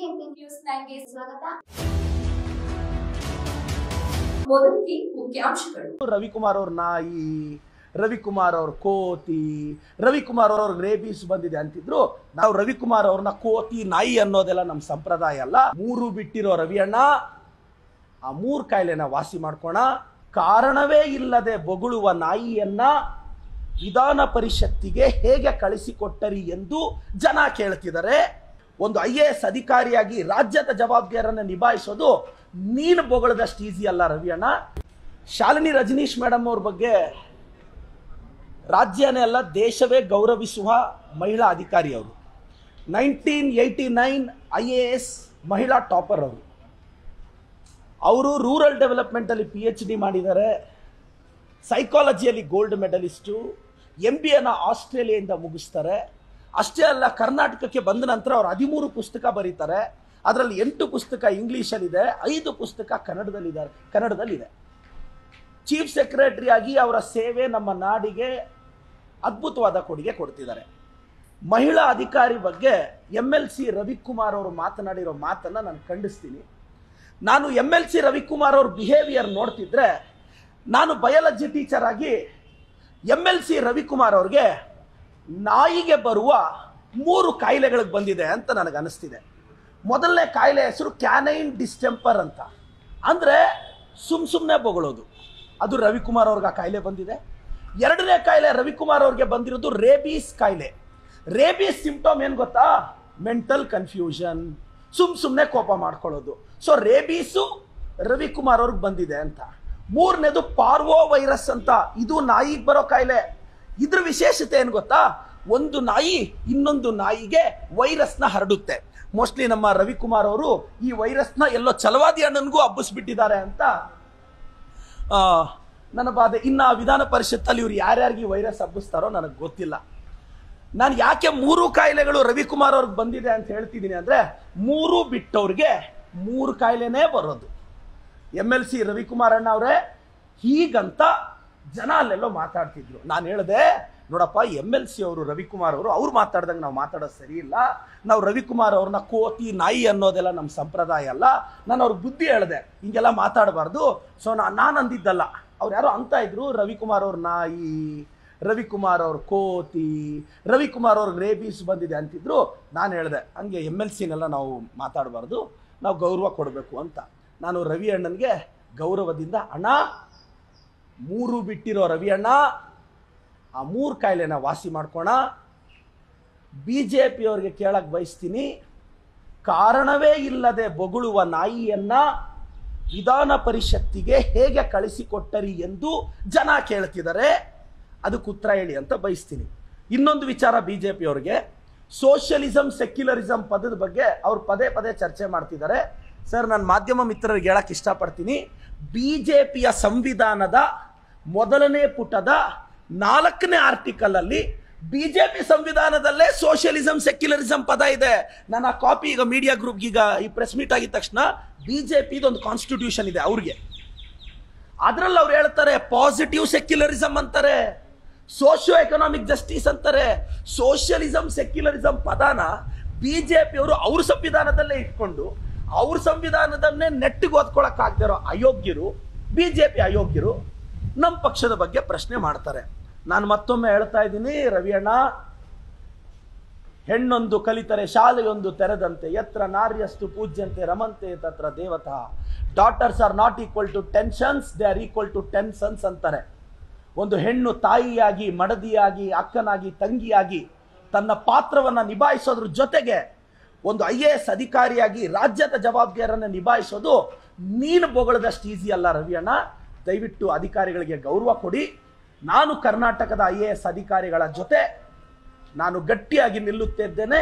BBMP news 9 ಗೆ ಸ್ವಾಗತ. ಮೊದಲಿಗೆ ಮುಖ್ಯಾಂಶಗಳು. ರವಿಕುಮಾರ್ ಅವ್ರ ನಾಯಿ, ರವಿಕುಮಾರ್ ಅವ್ರ ಕೋತಿ, ರವಿಕುಮಾರ್ ಅವ್ರ ರೇಬೀಸ್ ಬಂದಿದೆ ಅಂತಿದ್ರು. ನಾವು ರವಿಕುಮಾರ್ ಅವ್ರನ್ನ ಕೋತಿ ನಾಯಿ ಅನ್ನೋದೆಲ್ಲ ನಮ್ಮ ಸಂಪ್ರದಾಯ ಅಲ್ಲ. ಮೂರು ಬಿಟ್ಟಿರೋ ರವಿಯಣ್ಣ ಆ ಮೂರು ಕಾಯಿಲೆನ ವಾಸಿ ಮಾಡ್ಕೋಣ. ಕಾರಣವೇ ಇಲ್ಲದೆ ಬೊಗಳುವ ನಾಯಿಯನ್ನ ವಿಧಾನ ಪರಿಷತ್ತಿಗೆ ಹೇಗೆ ಕಳಿಸಿಕೊಟ್ಟರಿ ಎಂದು ಜನ ಕೇಳ್ತಿದ್ದಾರೆ. ಒಂದು IAS ಅಧಿಕಾರಿಯಾಗಿ ರಾಜ್ಯದ ಜವಾಬ್ದಾರಿಯನ್ನು ನಿಭಾಯಿಸೋದು ನೀನು ಬೊಗಳದಷ್ಟು ಈಸಿ ಅಲ್ಲ ರವಿಯಣ್ಣ. ಶಾಲಿನಿ ರಜನೀಶ್ ಮೇಡಮ್ ಅವ್ರ ಬಗ್ಗೆ ರಾಜ್ಯನೇ ಅಲ್ಲ ದೇಶವೇ ಗೌರವಿಸುವ ಮಹಿಳಾ ಅಧಿಕಾರಿ ಅವರು. 1989 IAS ಮಹಿಳಾ ಟಾಪರ್ ಅವರು ರೂರಲ್ ಡೆವಲಪ್ಮೆಂಟಲ್ಲಿ PhD ಮಾಡಿದ್ದಾರೆ. ಸೈಕಾಲಜಿಯಲ್ಲಿ ಗೋಲ್ಡ್ ಮೆಡಲಿಸ್ಟು. MBAನ ಆಸ್ಟ್ರೇಲಿಯಾದಿಂದ ಮುಗಿಸ್ತಾರೆ. ಅಷ್ಟೇ ಅಲ್ಲ, ಕರ್ನಾಟಕಕ್ಕೆ ಬಂದ ನಂತರ ಅವರು 13 ಪುಸ್ತಕ ಬರೀತಾರೆ. ಅದರಲ್ಲಿ 8 ಪುಸ್ತಕ ಇಂಗ್ಲೀಷಲ್ಲಿದೆ, 5 ಪುಸ್ತಕ ಕನ್ನಡದಲ್ಲಿದೆ. ಚೀಫ್ ಸೆಕ್ರೆಟರಿ ಆಗಿ ಅವರ ಸೇವೆ ನಮ್ಮ ನಾಡಿಗೆ ಅದ್ಭುತವಾದ ಕೊಡುಗೆ ಕೊಡ್ತಿದ್ದಾರೆ. ಮಹಿಳಾ ಅಧಿಕಾರಿ ಬಗ್ಗೆ MLC ರವಿಕುಮಾರ್ ಅವರು ಮಾತನಾಡಿರೋ ಮಾತನ್ನು ನಾನು ಖಂಡಿಸ್ತೀನಿ. ನಾನು MLC ರವಿಕುಮಾರ್ ಅವ್ರ ಬಿಹೇವಿಯರ್ ನೋಡ್ತಿದ್ರೆ, ನಾನು ಬಯಾಲಜಿ ಟೀಚರ್ ಆಗಿ MLC ರವಿಕುಮಾರ್ ಅವ್ರಿಗೆ ನಾಯಿಗೆ ಬರುವ 3 ಕಾಯಿಲೆಗಳಿಗೆ ಬಂದಿದೆ ಅಂತ ನನಗೆ ಅನಿಸ್ತಿದೆ. ಮೊದಲನೇ ಕಾಯಿಲೆ ಹೆಸರು ಕ್ಯಾನೈನ್ ಡಿಸ್ಟೆಂಪರ್ ಅಂತ, ಅಂದರೆ ಸುಮ್ಮನೆ ಬೊಗಳೋದು. ಅದು ರವಿಕುಮಾರ್ ಅವ್ರಿಗೆ ಆ ಕಾಯಿಲೆ ಬಂದಿದೆ. ಎರಡನೇ ಕಾಯಿಲೆ ರವಿಕುಮಾರ್ ಅವ್ರಿಗೆ ಬಂದಿರೋದು ರೇಬೀಸ್ ಕಾಯಿಲೆ. ರೇಬೀಸ್ ಸಿಂಪ್ಟಮ್ ಏನು ಗೊತ್ತಾ? ಮೆಂಟಲ್ ಕನ್ಫ್ಯೂಷನ್, ಸುಮ್ಮನೆ ಕೋಪ ಮಾಡ್ಕೊಳ್ಳೋದು. ಸೊ ರೇಬೀಸು ರವಿಕುಮಾರ್ ಅವ್ರಿಗೆ ಬಂದಿದೆ ಅಂತ. ಮೂರನೇದು ಪಾರ್ವೋ ವೈರಸ್ ಅಂತ, ಇದು ನಾಯಿಗೆ ಬರೋ ಕಾಯಿಲೆ. ಇದ್ರ ವಿಶೇಷತೆ ಏನು ಗೊತ್ತಾ? ಒಂದು ನಾಯಿ ಇನ್ನೊಂದು ನಾಯಿಗೆ ವೈರಸ್ನ ಹರಡುತ್ತೆ. ಮೋಸ್ಟ್ಲಿ ನಮ್ಮ ರವಿಕುಮಾರ್ ಅವರು ಈ ವೈರಸ್ನ ಎಲ್ಲೋ ಛಲವಾದಿ ಅಣ್ಣನಿಗೂ ಹಬ್ಬಿಸ್ಬಿಟ್ಟಿದ್ದಾರೆ ಅಂತ ನನ್ನ ಬಾಧೆ. ಇನ್ನು ವಿಧಾನ ಪರಿಷತ್ತಲ್ಲಿ ಇವ್ರು ಯಾರ್ಯಾರಿಗೆ ವೈರಸ್ ಹಬ್ಬಿಸ್ತಾರೋ ನನಗೆ ಗೊತ್ತಿಲ್ಲ. ನಾನು ಯಾಕೆ 3 ಕಾಯಿಲೆಗಳು ರವಿಕುಮಾರ್ ಅವ್ರಿಗೆ ಬಂದಿದೆ ಅಂತ ಹೇಳ್ತಿದ್ದೀನಿ ಅಂದರೆ, 3 ಬಿಟ್ಟವ್ರಿಗೆ 3 ಕಾಯಿಲೆನೇ ಬರೋದು. MLC ರವಿಕುಮಾರ್ ಅಣ್ಣ ಅವರೇ ಹೀಗಂತ ಜನ ಅಲ್ಲೆಲ್ಲೋ ಮಾತಾಡ್ತಿದ್ರು. ನಾನು ಹೇಳಿದೆ, ನೋಡಪ್ಪ MLC ಅವರು ರವಿಕುಮಾರ್ ಅವರು ಅವ್ರು ಮಾತಾಡ್ದಂಗೆ ನಾವು ಮಾತಾಡೋದು ಸರಿ ಇಲ್ಲ. ನಾವು ರವಿಕುಮಾರ್ ಅವ್ರನ್ನ ಕೋತಿ ನಾಯಿ ಅನ್ನೋದೆಲ್ಲ ನಮ್ಮ ಸಂಪ್ರದಾಯ ಅಲ್ಲ. ನಾನು ಅವ್ರಿಗೆ ಬುದ್ಧಿ ಹೇಳಿದೆ, ಹಿಂಗೆಲ್ಲ ಮಾತಾಡಬಾರ್ದು. ಸೊ ನಾನು ಅಂದಿದ್ದಲ್ಲ, ಅವ್ರು ಯಾರೋ ಅಂತ ಇದ್ರು, ರವಿಕುಮಾರ್ ಅವ್ರ ನಾಯಿ, ರವಿಕುಮಾರ್ ಅವ್ರ ಕೋತಿ, ರವಿಕುಮಾರ್ ಅವ್ರಿಗೆ ರೇಬೀಸ್ ಬಂದಿದೆ ಅಂತಿದ್ರು. ನಾನು ಹೇಳಿದೆ, ಹಂಗೆ MLCನೆಲ್ಲ ನಾವು ಮಾತಾಡಬಾರ್ದು, ನಾವು ಗೌರವ ಕೊಡಬೇಕು ಅಂತ. ನಾನು ರವಿ ಅಣ್ಣನಿಗೆ ಗೌರವದಿಂದ, ಅಣ್ಣ 3 ಬಿಟ್ಟಿರೋ ರವಿ ಅಣ್ಣ ಆ 3 ಕಾಯಿಲೆನ ವಾಸಿ ಮಾಡ್ಕೋಣ. BJP ಅವ್ರಿಗೆ ಕೇಳಕ್ಕೆ ಬಯಸ್ತೀನಿ, ಕಾರಣವೇ ಇಲ್ಲದೆ ಬೊಗಳುವ ನಾಯಿಯನ್ನ ವಿಧಾನ ಪರಿಷತ್ತಿಗೆ ಹೇಗೆ ಕಳಿಸಿಕೊಟ್ಟರಿ ಎಂದು ಜನ ಕೇಳ್ತಿದ್ದಾರೆ, ಅದಕ್ಕೆ ಉತ್ತರ ಹೇಳಿ ಅಂತ ಬಯಸ್ತೀನಿ. ಇನ್ನೊಂದು ವಿಚಾರ, BJP ಅವ್ರಿಗೆ ಸೋಷಿಯಲಿಸಮ್ ಸೆಕ್ಯುಲರಿಸಮ್ ಪದದ ಬಗ್ಗೆ ಅವ್ರು ಪದೇ ಚರ್ಚೆ ಮಾಡ್ತಿದ್ದಾರೆ. ಸರ್, ನಾನು ಮಾಧ್ಯಮ ಮಿತ್ರರಿಗೆ ಹೇಳಕ್ಕೆ ಇಷ್ಟಪಡ್ತೀನಿ, BJPಯ ಸಂವಿಧಾನದ ಮೊದಲನೇ ಪುಟದ 4ನೇ ಆರ್ಟಿಕಲ್ ಅಲ್ಲಿ BJP ಸಂವಿಧಾನದಲ್ಲೇ ಸೋಷಿಯಲಿಸಮ್ ಸೆಕ್ಯುಲರಿಸಮ್ ಪದ ಇದೆ. ನಾನು ಆ ಕಾಪಿ ಈಗ ಮೀಡಿಯಾ ಗ್ರೂಪ್ಗೆ, ಈಗ ಈ ಪ್ರೆಸ್ ಮೀಟ್ ಆಗಿದ ತಕ್ಷಣ BJPದೊಂದು ಕಾನ್ಸ್ಟಿಟ್ಯೂಷನ್ ಇದೆ ಅವ್ರಿಗೆ, ಅದರಲ್ಲಿ ಅವ್ರು ಹೇಳ್ತಾರೆ ಪಾಸಿಟಿವ್ ಸೆಕ್ಯುಲರಿಸಮ್ ಅಂತಾರೆ, ಸೋಷಿಯೋ ಎಕನಾಮಿಕ್ ಜಸ್ಟಿಸ್ ಅಂತಾರೆ. ಸೋಷಿಯಲಿಸಮ್ ಸೆಕ್ಯುಲರಿಸಮ್ ಪದಾನ BJP ಅವರು ಅವ್ರ ಸಂವಿಧಾನದಲ್ಲೇ ಇಟ್ಕೊಂಡು ಅವ್ರ ಸಂವಿಧಾನದನ್ನೇ ನೆಟ್ಟಿಗೆ ಓದ್ಕೊಳಕ್ಕಾಗದಿರೋ ಅಯೋಗ್ಯರು, BJP ಅಯೋಗ್ಯರು ನಮ್ಮ ಪಕ್ಷದ ಬಗ್ಗೆ ಪ್ರಶ್ನೆ ಮಾಡ್ತಾರೆ. ನಾನು ಮತ್ತೊಮ್ಮೆ ಹೇಳ್ತಾ ಇದ್ದೀನಿ, ರವಿಯಣ್ಣ, ಹೆಣ್ಣೊಂದು ಕಲಿತರೆ ಶಾಲೆಯೊಂದು ತೆರೆದಂತೆ, ಯತ್ರ ನಾರ್ಯಸ್ತು ಪೂಜ್ಯಂತೆ ರಮಂತೆ ತತ್ರ ದೇವತಾ, daughters are not equal to 10 sons, they are equal to 10 sons ಅಂತಾರೆ. ಒಂದು ಹೆಣ್ಣು ತಾಯಿಯಾಗಿ, ಮಡದಿಯಾಗಿ, ಅಕ್ಕನಾಗಿ, ತಂಗಿಯಾಗಿ ತನ್ನ ಪಾತ್ರವನ್ನು ನಿಭಾಯಿಸೋದ್ರ ಜೊತೆಗೆ ಒಂದು IAS ಅಧಿಕಾರಿಯಾಗಿ ರಾಜ್ಯದ ಜವಾಬ್ದಾರಿಯನ್ನು ನಿಭಾಯಿಸೋದು ನೀನು ಬೊಗಳದಷ್ಟು ಈಸಿ ಅಲ್ಲ ರವಿಯಣ್ಣ. ದಯವಿಟ್ಟು ಅಧಿಕಾರಿಗಳಿಗೆ ಗೌರವ ಕೊಡಿ. ನಾನು ಕರ್ನಾಟಕದ IAS ಅಧಿಕಾರಿಗಳ ಜೊತೆ ನಾನು ಗಟ್ಟಿಯಾಗಿ ನಿಲ್ಲುತ್ತಿದ್ದೇನೆ.